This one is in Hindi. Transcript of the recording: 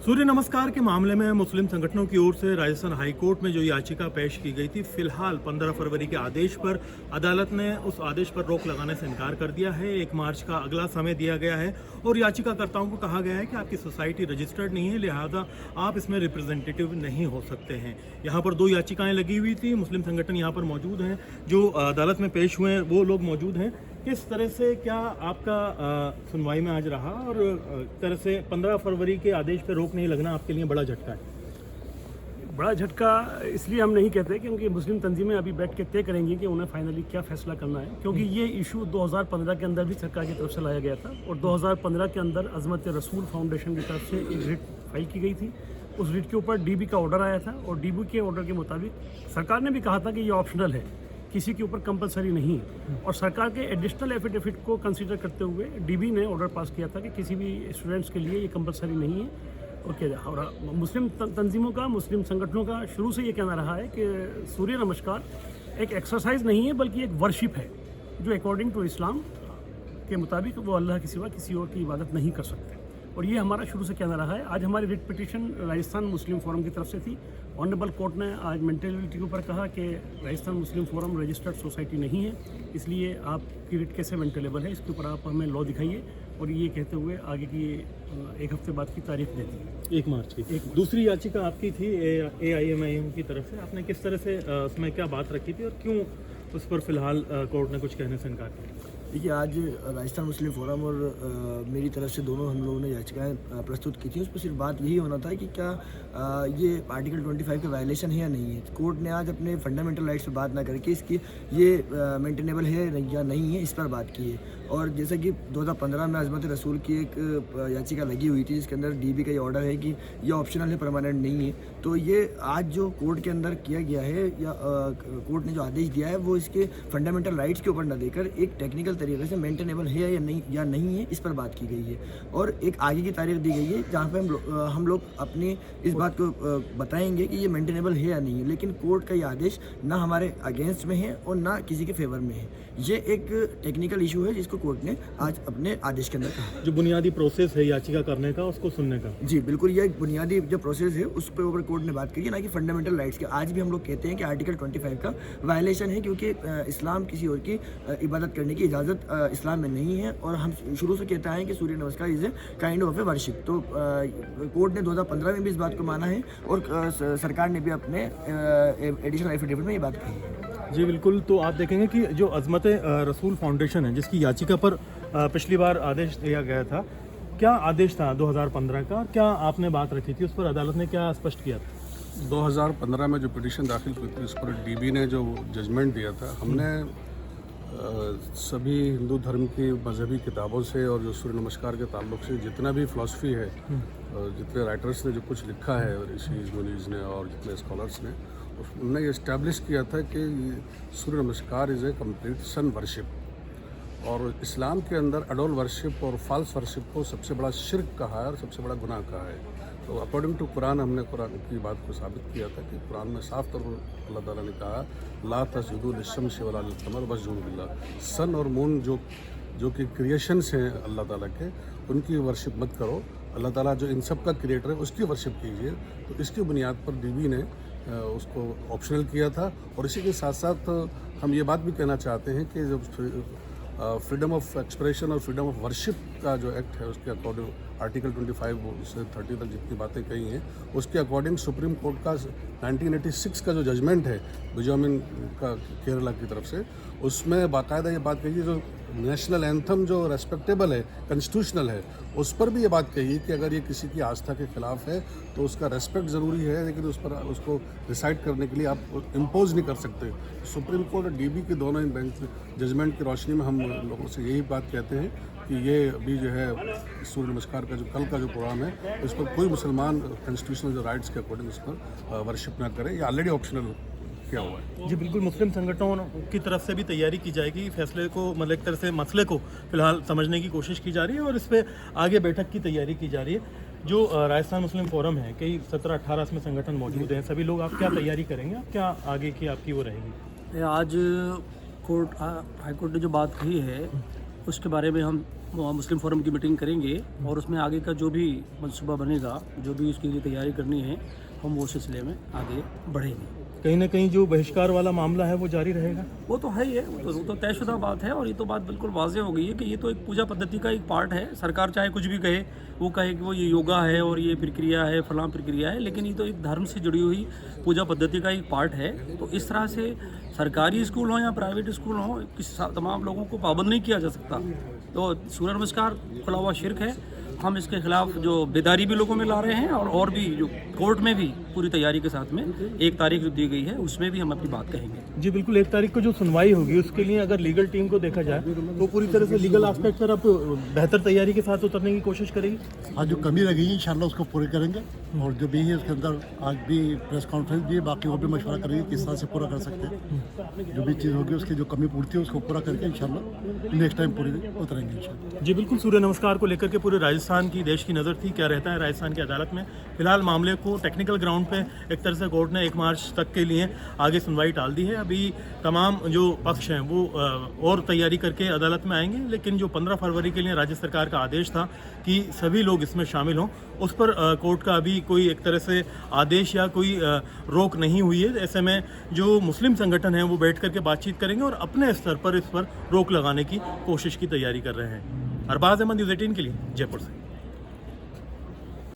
सूर्य नमस्कार के मामले में मुस्लिम संगठनों की ओर से राजस्थान हाई कोर्ट में जो याचिका पेश की गई थी, फिलहाल 15 फरवरी के आदेश पर अदालत ने उस आदेश पर रोक लगाने से इनकार कर दिया है। 1 मार्च का अगला समय दिया गया है और याचिकाकर्ताओं को कहा गया है कि आपकी सोसाइटी रजिस्टर्ड नहीं है, लिहाजा आप इसमें रिप्रेजेंटेटिव नहीं हो सकते हैं। यहाँ पर 2 याचिकाएं लगी हुई थी। मुस्लिम संगठन यहाँ पर मौजूद हैं, जो अदालत में पेश हुए हैं वो लोग मौजूद हैं। किस तरह से क्या आपका सुनवाई में आज रहा और तरह से 15 फरवरी के आदेश पर रोक नहीं लगना आपके लिए बड़ा झटका है? बड़ा झटका इसलिए हम नहीं कहते क्योंकि मुस्लिम तंजीमें अभी बैठ के तय करेंगी कि उन्हें फाइनली क्या फैसला करना है, क्योंकि ये इशू 2015 के अंदर भी सरकार की तरफ से लाया गया था और 2015 के अंदर अजमत रसूल फाउंडेशन की तरफ से एक रिट फाइल की गई थी। उस रिट के ऊपर डीबी का ऑर्डर आया था और डीबी के ऑर्डर के मुताबिक सरकार ने भी कहा था कि ये ऑप्शनल है, किसी के ऊपर कंपलसरी नहीं है। और सरकार के एडिशनल एफिडेविट को कंसीडर करते हुए डीबी ने ऑर्डर पास किया था कि किसी भी स्टूडेंट्स के लिए ये कंपलसरी नहीं है। और मुस्लिम तंजीमों का, मुस्लिम संगठनों का शुरू से ये कहना रहा है कि सूर्य नमस्कार एक एक्सरसाइज नहीं है बल्कि एक वर्शिप है, जो अकॉर्डिंग टू इस्लाम के मुताबिक वो अल्लाह के सिवा किसी और की इबादत नहीं कर सकते। और ये हमारा शुरू से कहना रहा है। आज हमारी रिट पिटीशन राजस्थान मुस्लिम फोरम की तरफ से थी। ऑनरेबल कोर्ट ने आज मेंटेलिटी के ऊपर कहा कि राजस्थान मुस्लिम फोरम रजिस्टर्ड सोसाइटी नहीं है, इसलिए आपकी रिट कैसे मेंटेलेबल है, इसके ऊपर आप हमें लॉ दिखाइए। और ये कहते हुए आगे की 1 हफ्ते बाद की तारीख दे दी, 1 मार्च की। दूसरी याचिका आपकी थी AIMIM की तरफ से, आपने किस तरह से उसमें क्या बात रखी थी और क्यों उस पर फिलहाल कोर्ट ने कुछ कहने से इनकार किया? देखिए, आज राजस्थान मुस्लिम फोरम और मेरी तरफ से दोनों हम लोगों ने याचिकाएं प्रस्तुत की थी। उस पर सिर्फ बात यही होना था कि क्या ये आर्टिकल 25 का वायलेशन है या नहीं है। कोर्ट ने आज अपने फंडामेंटल राइट्स पर बात ना करके इसकी ये मेंटेनेबल है या नहीं है, इस पर बात की है। और जैसा कि 2015 में अजमत रसूल की एक याचिका लगी हुई थी, जिसके अंदर डीबी का ये ऑर्डर है कि ये ऑप्शनल है, परमानेंट नहीं है। तो ये आज जो कोर्ट के अंदर किया गया है या कोर्ट ने जो आदेश दिया है, वो इसके फंडामेंटल राइट्स के ऊपर ना देकर एक टेक्निकल तरीके से मेंटेनेबल है या नहीं है, इस पर बात की गई है। और एक आगे की तारीख दी गई है जहाँ पे हम लोग अपनी इस बात को बताएंगे कि ये मेंटेनेबल है या नहीं है। लेकिन कोर्ट का ये आदेश ना हमारे अगेंस्ट में है और ना किसी के फेवर में है। ये एक टेक्निकल इशू है जिसको कोर्ट ने आज अपने आदेश के अंदर कहा। जो बुनियादी प्रोसेस है याचिका करने का, उसको सुनने का। जी बिल्कुल, ये एक बुनियादी जो प्रोसेस है उस पर ऊपर कोर्ट ने बात की है, ना कि फंडामेंटल राइट्स की। आज भी हम लोग कहते हैं कि आर्टिकल 25 का वायलेशन है, क्योंकि इस्लाम किसी और की इबादत करने की इजाज़त इस्लाम में नहीं है। और हम शुरू से कहते हैं कि Surya Namaskar is a kind of A worship. तो कोर्ट ने 2015 में भी इस बात को माना है और सरकार ने भी अपने एडिशनल एफिडेविट में ये बात कही है। जी बिल्कुल। तो आप देखेंगे कि जो अजमत रसूल फाउंडेशन है, जिसकी याचिका पर पिछली बार आदेश दिया गया था, क्या आदेश था 2015 का? क्या आपने बात रखी थी उस पर? अदालत ने क्या स्पष्ट किया था? 2015 में जो पिटीशन दाखिल हुई थी, उस पर डीबी ने जो जजमेंट दिया था, हमने सभी हिंदू धर्म की मजहबी किताबों से और जो सूर्य नमस्कार के ताल्लुक से जितना भी फ़िलासफ़ी है, जितने राइटर्स ने जो कुछ लिखा है, ऋषि मुनीज़ ने और जितने स्कॉलर्स ने, उन्होंने ये इस्टेब्लिश किया था कि Surya Namaskar is a complete sun worship. और इस्लाम के अंदर अडोल वर्शिप और फॉल्स वर्शिप को सबसे बड़ा शिर्क कहा है और सबसे बड़ा गुनाह कहा है। तो अकॉर्डिंग टू कुरान, हमने कुरान की बात को साबित किया था कि कुरान में साफ तौर पर अल्लाह ताला ने कहा, ला तस्जुदू लिश्शम्सि वला लिल-क़मर वस्जुदू लिल्लाह। सन और मून जो कि क्रिएशंस हैं अल्लाह ताला के, उनकी वर्शिप मत करो। अल्लाह ताला जो इन सब का क्रिएटर है, उसकी वर्शिप कीजिए। तो इसकी बुनियाद पर डीबी ने उसको ऑप्शनल किया था। और इसी के साथ साथ हम ये बात भी कहना चाहते हैं कि जब फ्रीडम ऑफ एक्सप्रेशन और फ्रीडम ऑफ वर्शिप का जो एक्ट है, उसके अकॉर्डिंग आर्टिकल 25 से 30 तक जितनी बातें कही हैं, उसके अकॉर्डिंग सुप्रीम कोर्ट का 1986 का जो जजमेंट है बिजामिन का केरला की तरफ से, उसमें बाकायदा ये बात कही है, जो नेशनल एंथम जो रेस्पेक्टेबल है, कॉन्स्टिट्यूशनल है, उस पर भी ये बात कही है कि अगर ये किसी की आस्था के खिलाफ है तो उसका रेस्पेक्ट ज़रूरी है, लेकिन उस पर उसको डिसाइड करने के लिए आप इम्पोज नहीं कर सकते। सुप्रीम कोर्ट और डीबी के दोनों इन बेंच जजमेंट की रोशनी में हम लोगों से यही बात कहते हैं कि ये अभी जो है सूर्य नमस्कार का जो कल का जो प्रोग्राम है, उस पर कोई मुसलमान कॉन्स्टिट्यूशनल जो राइट्स के अकॉर्डिंग उस पर वर्शिप ना करे। ये ऑलरेडी ऑप्शनल किया हुआ है। जी बिल्कुल। मुस्लिम संगठनों की तरफ से भी तैयारी की जाएगी, फैसले को मतलब एक तरह से मसले को फिलहाल समझने की कोशिश की जा रही है और इस पर आगे बैठक की तैयारी की जा रही है। जो राजस्थान मुस्लिम फोरम है, कई 17-18 में संगठन मौजूद हैं, सभी लोग, आप क्या तैयारी करेंगे? आप क्या आगे की आपकी वो रहेगी? आज हाई कोर्ट ने जो बात कही है उसके बारे में हम मुस्लिम फोरम की मीटिंग करेंगे और उसमें आगे का जो भी मंसूबा बनेगा, जो भी उसके लिए तैयारी करनी है, हम वो सिलसिले में आगे बढ़ेंगे। कहीं ना कहीं जो बहिष्कार वाला मामला है वो जारी रहेगा। वो तो है ही है, वो तो तयशुदा बात है और ये तो बात बिल्कुल वाज़ेह हो गई है कि ये तो एक पूजा पद्धति का एक पार्ट है। सरकार चाहे कुछ भी कहे, वो कहे कि वो ये योगा है और ये प्रक्रिया है, फलां प्रक्रिया है, लेकिन ये तो एक धर्म से जुड़ी हुई पूजा पद्धति का एक पार्ट है। तो इस तरह से सरकारी स्कूल हो या प्राइवेट स्कूल हो, तमाम लोगों को पाबंद नहीं किया जा सकता। तो सूर्य नमस्कार खुला हुआ शिर्क है। हम इसके खिलाफ जो बेदारी भी लोगों में ला रहे हैं और भी जो कोर्ट में भी पूरी तैयारी के साथ में 1 तारीख जो दी गई है उसमें भी हम अपनी बात कहेंगे। जी बिल्कुल, 1 तारीख को जो सुनवाई होगी उसके लिए अगर लीगल टीम को देखा जाए तो पूरी तरह से लीगल एस्पेक्ट पर आप बेहतर तैयारी के साथ उतरने की कोशिश करेगी। आज जो कमी रह गई है इंशाल्लाह उसको पूरे करेंगे और जो भी है उसके अंदर आज भी प्रेस कॉन्फ्रेंस भी है, बाकी और भी मशवरा करेंगे किस तरह से पूरा कर सकते हैं। जो भी चीज़ होगी उसकी जो कमी पूर्ति है उसको पूरा करके इंशाल्लाह नेक्स्ट टाइम पूरे उतरेंगे इंशाल्लाह। जी बिल्कुल, सूर्य नमस्कार को लेकर के पूरे राजस्थान की देश की नज़र थी। क्या रहता है राजस्थान की अदालत में? फिलहाल मामले को टेक्निकल ग्राउंड पे एक तरह से कोर्ट ने 1 मार्च तक के लिए आगे सुनवाई टाल दी है। अभी तमाम जो पक्ष हैं वो और तैयारी करके अदालत में आएंगे, लेकिन जो 15 फरवरी के लिए राज्य सरकार का आदेश था कि सभी लोग इसमें शामिल हों, उस पर कोर्ट का अभी कोई एक तरह से आदेश या कोई रोक नहीं हुई है। ऐसे में जो मुस्लिम संगठन हैं वो बैठ करके बातचीत करेंगे और अपने स्तर पर इस पर रोक लगाने की कोशिश की तैयारी कर रहे हैं। अरबाज अहमद, न्यूज़ 18 के लिए जयपुर से।